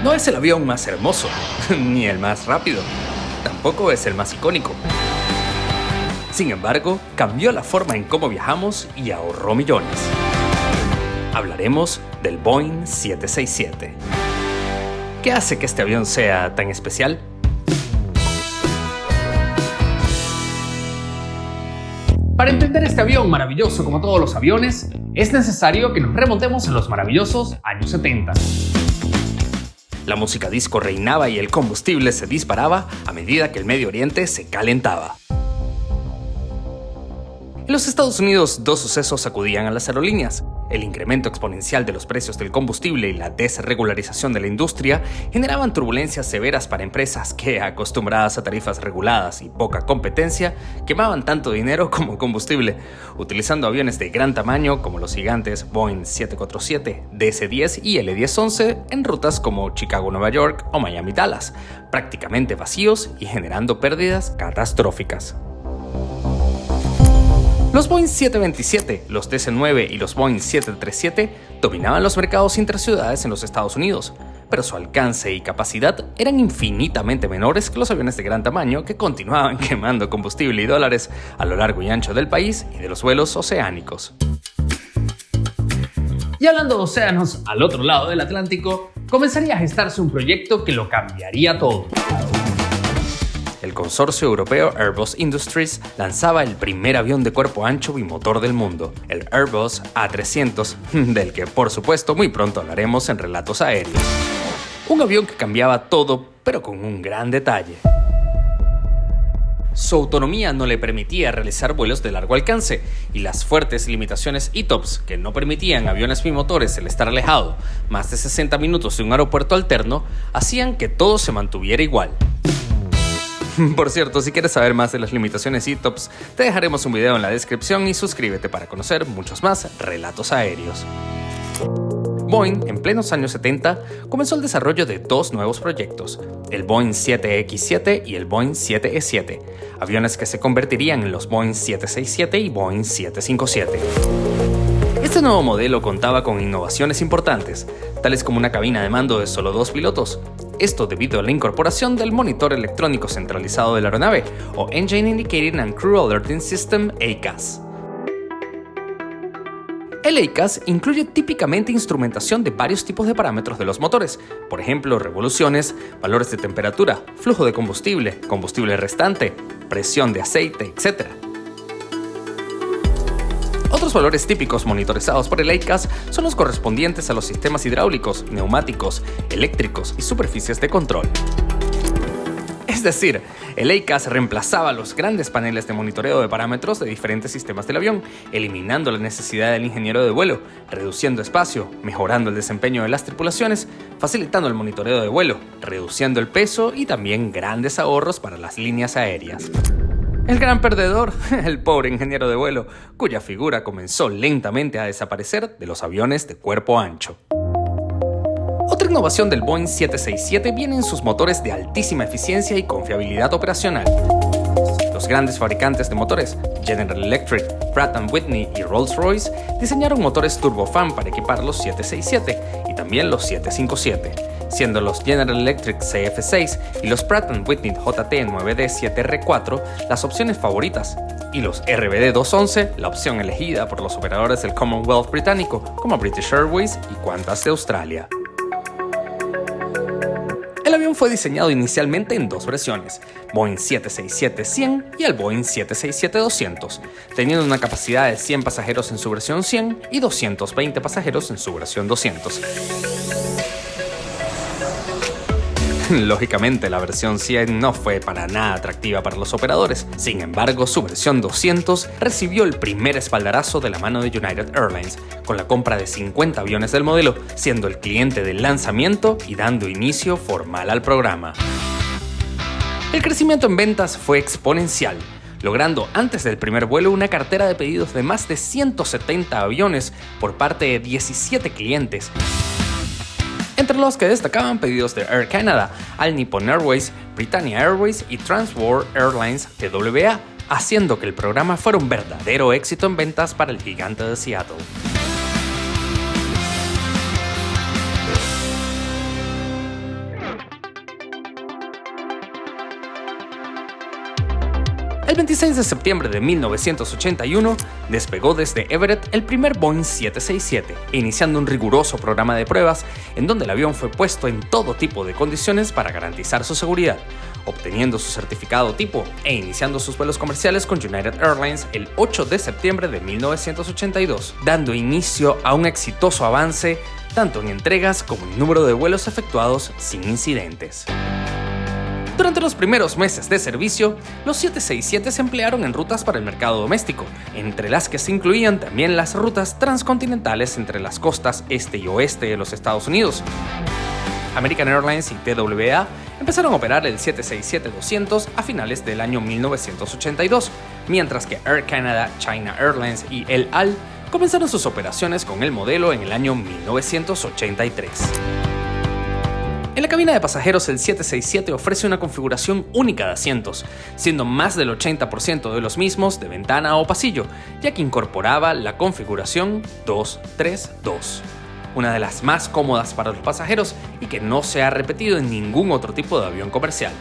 No es el avión más hermoso, ni el más rápido, tampoco es el más icónico. Sin embargo, cambió la forma en cómo viajamos y ahorró millones. Hablaremos del Boeing 767. ¿Qué hace que este avión sea tan especial? Para entender este avión maravilloso como todos los aviones, es necesario que nos remontemos a los maravillosos años 70. La música disco reinaba y el combustible se disparaba a medida que el Medio Oriente se calentaba. En los Estados Unidos, dos sucesos sacudían a las aerolíneas. El incremento exponencial de los precios del combustible y la desregularización de la industria generaban turbulencias severas para empresas que, acostumbradas a tarifas reguladas y poca competencia, quemaban tanto dinero como combustible, utilizando aviones de gran tamaño como los gigantes Boeing 747, DC-10 y L-1011 en rutas como Chicago-Nueva York o Miami-Dallas, prácticamente vacíos y generando pérdidas catastróficas. Los Boeing 727, los DC-9 y los Boeing 737 dominaban los mercados interciudades en los Estados Unidos, pero su alcance y capacidad eran infinitamente menores que los aviones de gran tamaño que continuaban quemando combustible y dólares a lo largo y ancho del país y de los vuelos oceánicos. Y hablando de océanos, al otro lado del Atlántico, comenzaría a gestarse un proyecto que lo cambiaría todo. El consorcio europeo Airbus Industries lanzaba el primer avión de cuerpo ancho bimotor del mundo, el Airbus A300, del que por supuesto muy pronto hablaremos en Relatos Aéreos. Un avión que cambiaba todo, pero con un gran detalle. Su autonomía no le permitía realizar vuelos de largo alcance, y las fuertes limitaciones ETOPS que no permitían a aviones bimotores el estar alejado más de 60 minutos de un aeropuerto alterno hacían que todo se mantuviera igual. Por cierto, si quieres saber más de las limitaciones ETOPS, te dejaremos un video en la descripción y suscríbete para conocer muchos más relatos aéreos. Boeing, en plenos años 70, comenzó el desarrollo de dos nuevos proyectos, el Boeing 7X7 y el Boeing 7E7, aviones que se convertirían en los Boeing 767 y Boeing 757. Este nuevo modelo contaba con innovaciones importantes, tales como una cabina de mando de solo 2 pilotos, esto debido a la incorporación del monitor electrónico centralizado de la aeronave, o Engine Indicating and Crew Alerting System EICAS. El EICAS incluye típicamente instrumentación de varios tipos de parámetros de los motores, por ejemplo, revoluciones, valores de temperatura, flujo de combustible, combustible restante, presión de aceite, etc. Otros valores típicos monitorizados por el EICAS son los correspondientes a los sistemas hidráulicos, neumáticos, eléctricos y superficies de control. Es decir, el EICAS reemplazaba los grandes paneles de monitoreo de parámetros de diferentes sistemas del avión, eliminando la necesidad del ingeniero de vuelo, reduciendo espacio, mejorando el desempeño de las tripulaciones, facilitando el monitoreo de vuelo, reduciendo el peso y también grandes ahorros para las líneas aéreas. El gran perdedor, el pobre ingeniero de vuelo, cuya figura comenzó lentamente a desaparecer de los aviones de cuerpo ancho. Otra innovación del Boeing 767 viene en sus motores de altísima eficiencia y confiabilidad operacional. Los grandes fabricantes de motores, General Electric, Pratt & Whitney y Rolls-Royce, diseñaron motores turbofan para equipar los 767 y también los 757. Siendo los General Electric CF6 y los Pratt & Whitney JT9D7R4 las opciones favoritas, y los RBD211 la opción elegida por los operadores del Commonwealth británico como British Airways y Qantas de Australia. El avión fue diseñado inicialmente en dos versiones, Boeing 767-100 y el Boeing 767-200, teniendo una capacidad de 100 pasajeros en su versión 100 y 220 pasajeros en su versión 200. Lógicamente, la versión 100 no fue para nada atractiva para los operadores. Sin embargo, su versión 200 recibió el primer espaldarazo de la mano de United Airlines, con la compra de 50 aviones del modelo, siendo el cliente del lanzamiento y dando inicio formal al programa. El crecimiento en ventas fue exponencial, logrando antes del primer vuelo una cartera de pedidos de más de 170 aviones por parte de 17 clientes, entre los que destacaban pedidos de Air Canada, All Nippon Airways, Britannia Airways y Transworld Airlines TWA, haciendo que el programa fuera un verdadero éxito en ventas para el gigante de Seattle. El 26 de septiembre de 1981 despegó desde Everett el primer Boeing 767, iniciando un riguroso programa de pruebas en donde el avión fue puesto en todo tipo de condiciones para garantizar su seguridad, obteniendo su certificado tipo e iniciando sus vuelos comerciales con United Airlines el 8 de septiembre de 1982, dando inicio a un exitoso avance tanto en entregas como en número de vuelos efectuados sin incidentes. Durante los primeros meses de servicio, los 767 se emplearon en rutas para el mercado doméstico, entre las que se incluían también las rutas transcontinentales entre las costas este y oeste de los Estados Unidos. American Airlines y TWA empezaron a operar el 767-200 a finales del año 1982, mientras que Air Canada, China Airlines y El Al comenzaron sus operaciones con el modelo en el año 1983. En la cabina de pasajeros, el 767 ofrece una configuración única de asientos, siendo más del 80% de los mismos de ventana o pasillo, ya que incorporaba la configuración 232, una de las más cómodas para los pasajeros y que no se ha repetido en ningún otro tipo de avión comercial.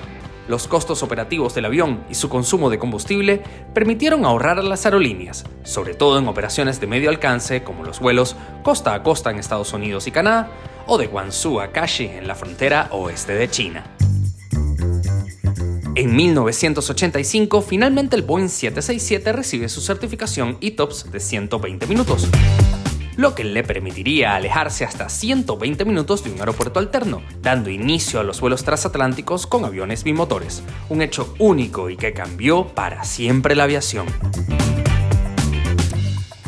Los costos operativos del avión y su consumo de combustible permitieron ahorrar a las aerolíneas, sobre todo en operaciones de medio alcance como los vuelos costa a costa en Estados Unidos y Canadá, o de Guangzhou a Kashi en la frontera oeste de China. En 1985, finalmente el Boeing 767 recibe su certificación ETOPS de 120 minutos, lo que le permitiría alejarse hasta 120 minutos de un aeropuerto alterno, dando inicio a los vuelos transatlánticos con aviones bimotores, un hecho único y que cambió para siempre la aviación.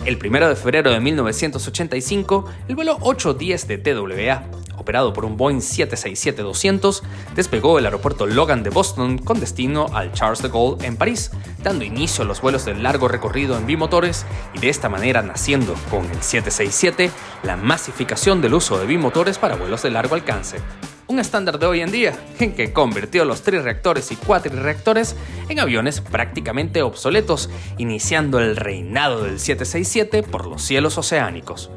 El 1 de febrero de 1985, el vuelo 810 de TWA, operado por un Boeing 767-200, despegó del aeropuerto Logan de Boston con destino al Charles de Gaulle en París, dando inicio a los vuelos de largo recorrido en bimotores y de esta manera naciendo con el 767 la masificación del uso de bimotores para vuelos de largo alcance. Un estándar de hoy en día, en que convirtió los trirreactores y cuatrirreactores en aviones prácticamente obsoletos, iniciando el reinado del 767 por los cielos oceánicos.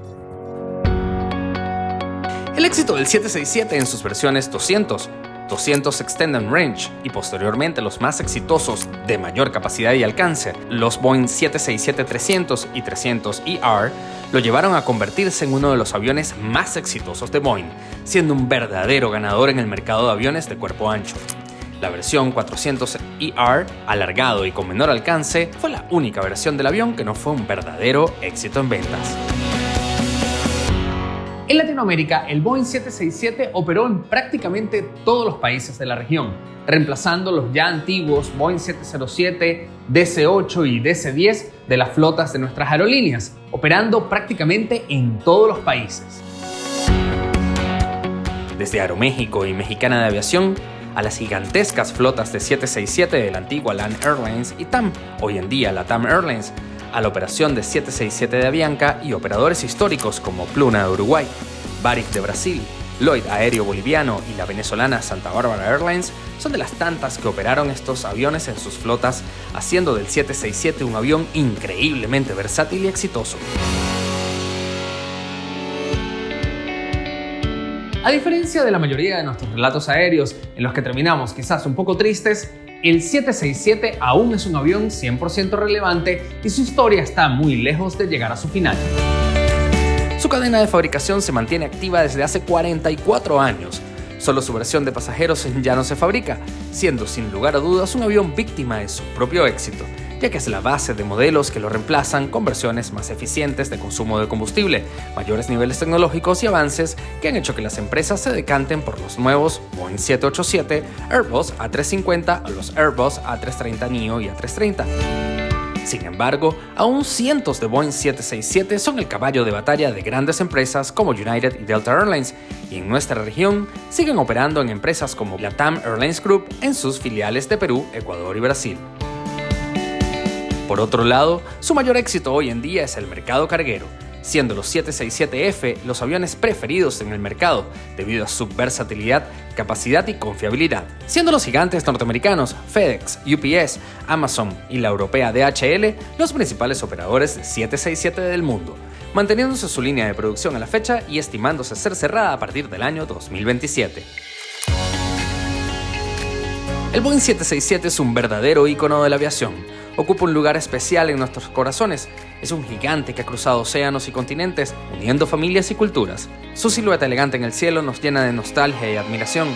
El éxito del 767 en sus versiones 200, 200 Extended Range y posteriormente los más exitosos de mayor capacidad y alcance, los Boeing 767-300 y 300ER, lo llevaron a convertirse en uno de los aviones más exitosos de Boeing, siendo un verdadero ganador en el mercado de aviones de cuerpo ancho. La versión 400ER, alargado y con menor alcance, fue la única versión del avión que no fue un verdadero éxito en ventas. En Latinoamérica, el Boeing 767 operó en prácticamente todos los países de la región, reemplazando los ya antiguos Boeing 707, DC-8 y DC-10 de las flotas de nuestras aerolíneas, operando prácticamente en todos los países. Desde Aeroméxico y Mexicana de Aviación, a las gigantescas flotas de 767 de la antigua LAN Airlines y TAM, hoy en día la TAM Airlines, a la operación de 767 de Avianca y operadores históricos como Pluna de Uruguay, Varig de Brasil, Lloyd Aéreo Boliviano y la venezolana Santa Bárbara Airlines son de las tantas que operaron estos aviones en sus flotas, haciendo del 767 un avión increíblemente versátil y exitoso. A diferencia de la mayoría de nuestros relatos aéreos, en los que terminamos quizás un poco tristes, el 767 aún es un avión 100% relevante y su historia está muy lejos de llegar a su final. Su cadena de fabricación se mantiene activa desde hace 44 años. Solo su versión de pasajeros ya no se fabrica, siendo sin lugar a dudas un avión víctima de su propio éxito, ya que es la base de modelos que lo reemplazan con versiones más eficientes de consumo de combustible, mayores niveles tecnológicos y avances que han hecho que las empresas se decanten por los nuevos Boeing 787, Airbus A350 o los Airbus A330neo y A330. Sin embargo, aún cientos de Boeing 767 son el caballo de batalla de grandes empresas como United y Delta Airlines, y en nuestra región siguen operando en empresas como la TAM Airlines Group en sus filiales de Perú, Ecuador y Brasil. Por otro lado, su mayor éxito hoy en día es el mercado carguero, siendo los 767F los aviones preferidos en el mercado debido a su versatilidad, capacidad y confiabilidad, siendo los gigantes norteamericanos FedEx, UPS, Amazon y la europea DHL los principales operadores de 767 del mundo, manteniéndose su línea de producción a la fecha y estimándose ser cerrada a partir del año 2027. El Boeing 767 es un verdadero ícono de la aviación. Ocupa un lugar especial en nuestros corazones. Es un gigante que ha cruzado océanos y continentes, uniendo familias y culturas. Su silueta elegante en el cielo nos llena de nostalgia y admiración.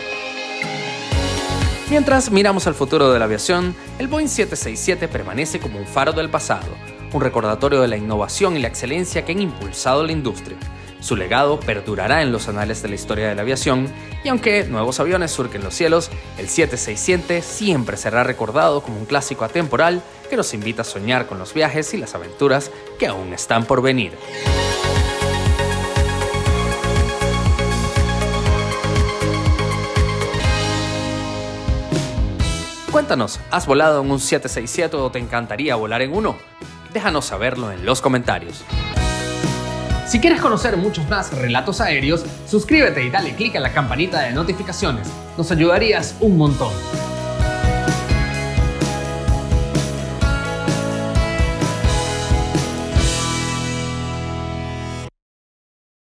Mientras miramos al futuro de la aviación, el Boeing 767 permanece como un faro del pasado, un recordatorio de la innovación y la excelencia que han impulsado la industria. Su legado perdurará en los anales de la historia de la aviación, y aunque nuevos aviones surquen los cielos, el 767 siempre será recordado como un clásico atemporal que nos invita a soñar con los viajes y las aventuras que aún están por venir. Cuéntanos, ¿has volado en un 767 o te encantaría volar en uno? Déjanos saberlo en los comentarios. Si quieres conocer muchos más relatos aéreos, suscríbete y dale clic a la campanita de notificaciones. Nos ayudarías un montón.